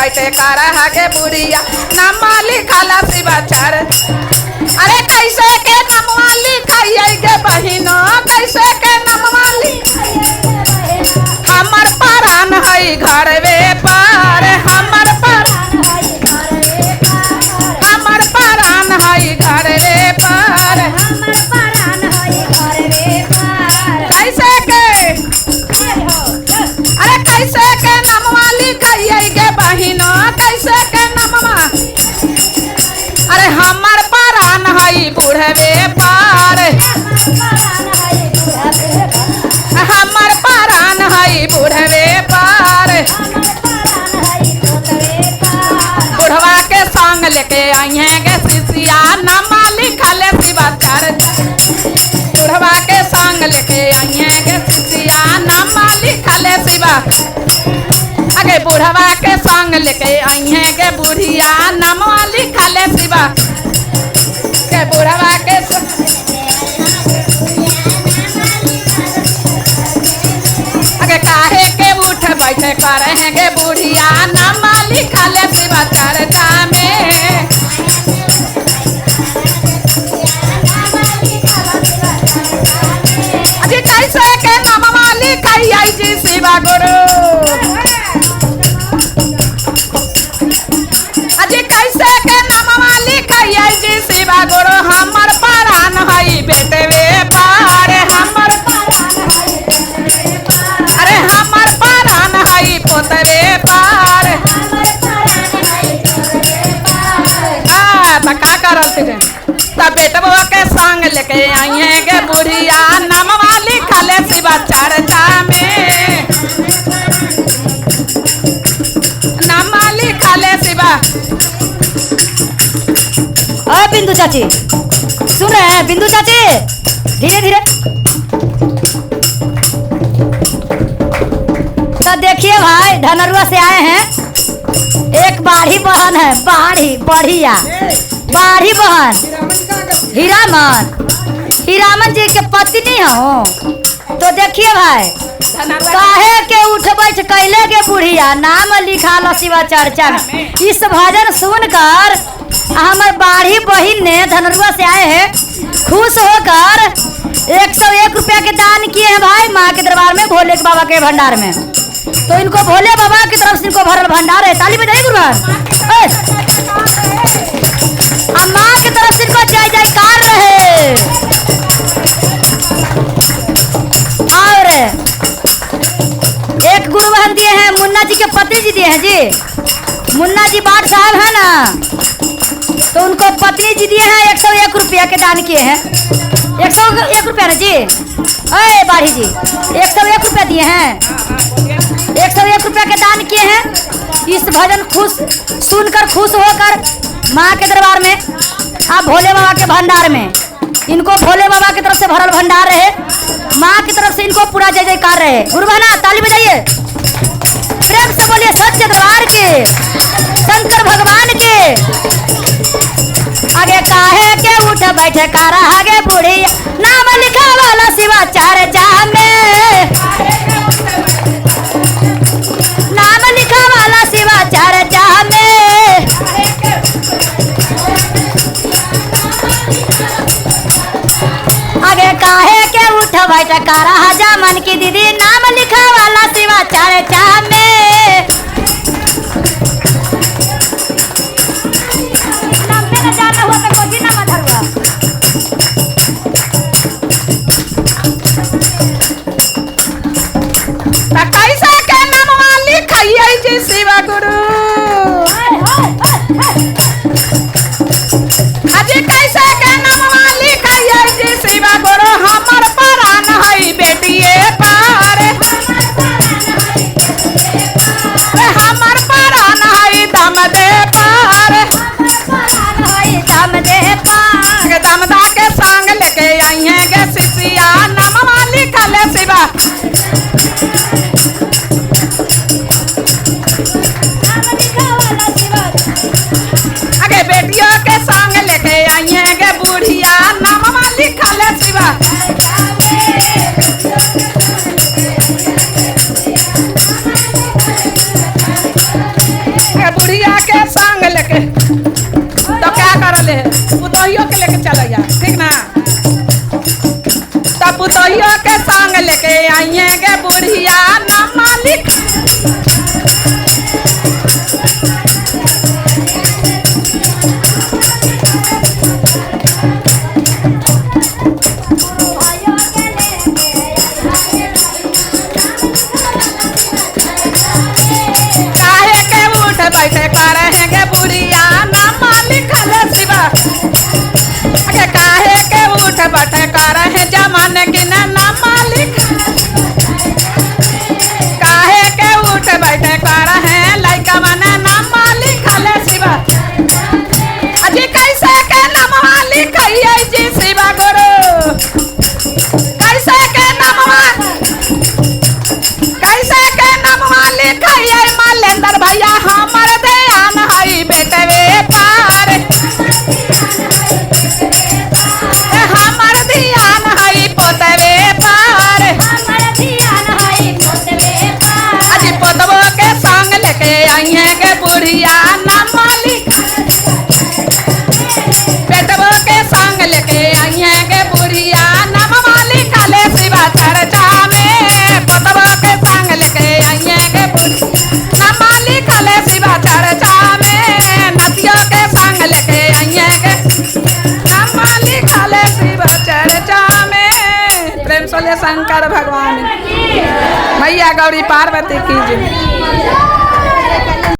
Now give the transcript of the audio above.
बैठे कर हगे बुढ़िया नामा लिखाला शिवाचार। अरे कैसे के नमवा लिखाइए गे बहिनो कैसे के नमवा लिखाइए हमर परान है घरवे पर हमर परान है घरवे पर कैसे के अरे कैसे के नमवा लिखाइए गे बहिनो कैसे के नमवा अरे हमर परान है बुढ़वे पर हमर परान है बुढ़वे पर बुढ़वा के संग लेके आइए गे शिष्या नामा लिखले शिवाचार। बुढ़वा के संग लेके आइए गे शिष्या नामा लिखले शिवा अगे बुढ़वा के संग लेके आइए गे बुढ़िया नामा लिखले शिवा के बुढ़वा के अगे काहे के उठ बैठे करेंगे बुढ़िया नामा लिखले शिवाचार में अजी कैसे के नामा लिखाई जी शिवा गुरु अजी कैसे के नामा लिखाई जी शिवा गुरु हमर परान है बेटवे पार हमर अरे हमर परान है पोतवे पार का करत गे तब बेटबो के संग लेके आइए गे बुढ़िया नामवा लिखले शिवाचार में नामा लिखले शिवा। अरे बिंदु चाची सुन रहे हैं बिंदु चाची धीरे धीरे तो देखिए भाई धनरुआ से आए हैं एक बाढ़ी बहन है बाढ़ी बढ़िया बाढ़ी बहन हीरामन जी के पत्नी हो। तो देखिए भाई काहे के उठ बैठ कैले के बुढ़िया नाम लिखा लो शिवा चर्चा में। इस भजन सुनकर हमारे बाढ़ी बहन ने धनरुआ से आए हैं खुश होकर 101 रुपया के दान किए हैं भाई माँ के दरबार में भोले बाबा के भंडार में। तो इनको भोले बाबा की तरफ से इनको भरल भंडार है। ताली बजाइए गुरुवार माँ की तरफ से इनको जय जयकार रहे। और एक गुरु बहन दिए हैं मुन्ना जी के पति जी दिए हैं जी मुन्ना जी बाट साहब है ना तो उनको पत्नी जी दिए हैं 101 रुपया के दान किए हैं 101 रुपया ना जी अरे बाढ़ी जी 101 रुपया दिए हैं 101 रुपया के दान किए हैं। इस भजन खुश सुनकर खुश होकर माँ के दरबार में आप भोले बाबा के भंडार में इनको भोले बाबा की तरफ से भरल भंडार रहे माँ की तरफ से इनको पूरा जय जयकार रहे। गुरु बहना ताली बजाइए प्रेम से बोलिए सच्चे दरबार के शंकर भगवान के। आगे काहे के उठ बैठे कारा आगे बुढ़िया नाम लिखा वाला शिवाचार में नाम लिखा वाला शिवाचार में। आगे काहे के उठ बैठ कारा जामन की दीदी नाम लिखा वाला शिवाचार में। नाम में न जाना हुआ तो कोई ना मधरुआ कैसा के नामवा लिखाइए जी शिवा गुरु अजी कैसे के नामवा लिखाइए जी शिवा गुरु हमर परान है बेटिए पार हमर परान है दम दे पार दमदा के संग लेके आइए गे शिष्या नामवा लिखले शिवा संग लेके तो क्या कर ले पुतोहियों के लेके चल जा ठीक ना तब पुतोहियों के संग लेके आइए गे बुढ़िया ना मालिक काहे के उठ बैठे कर गे बुढ़िया ना मालिक ले शिवा अगे काहे के उठ बैठे कर जमाने की ना मालिक काहे के उठ बैठे कर लइका मने ना मालिक ले शिवा अजी कैसे के नाम मालिक है जी शिवा गुरु कैसे के नाम मालिक है मालेंद्र भैया हमर ध्यान है बेटवे पार हमर ध्यान है पोतवे पार अजी पोतवो के संग लेके आइए के बुढ़िया ना मालिक बेटवो के संग लेके आइए के बुढ़िया ना मालिक ले शिवा चर्चा में पोतवो के संग लेके आइए के ना मालिक ले शिवा चर्चा में नदियों के संग लेके आइए के ना मालिक ले शिवा चर्चा में प्रेम से शंकर भगवान मैया गौरी पार्वती की जय।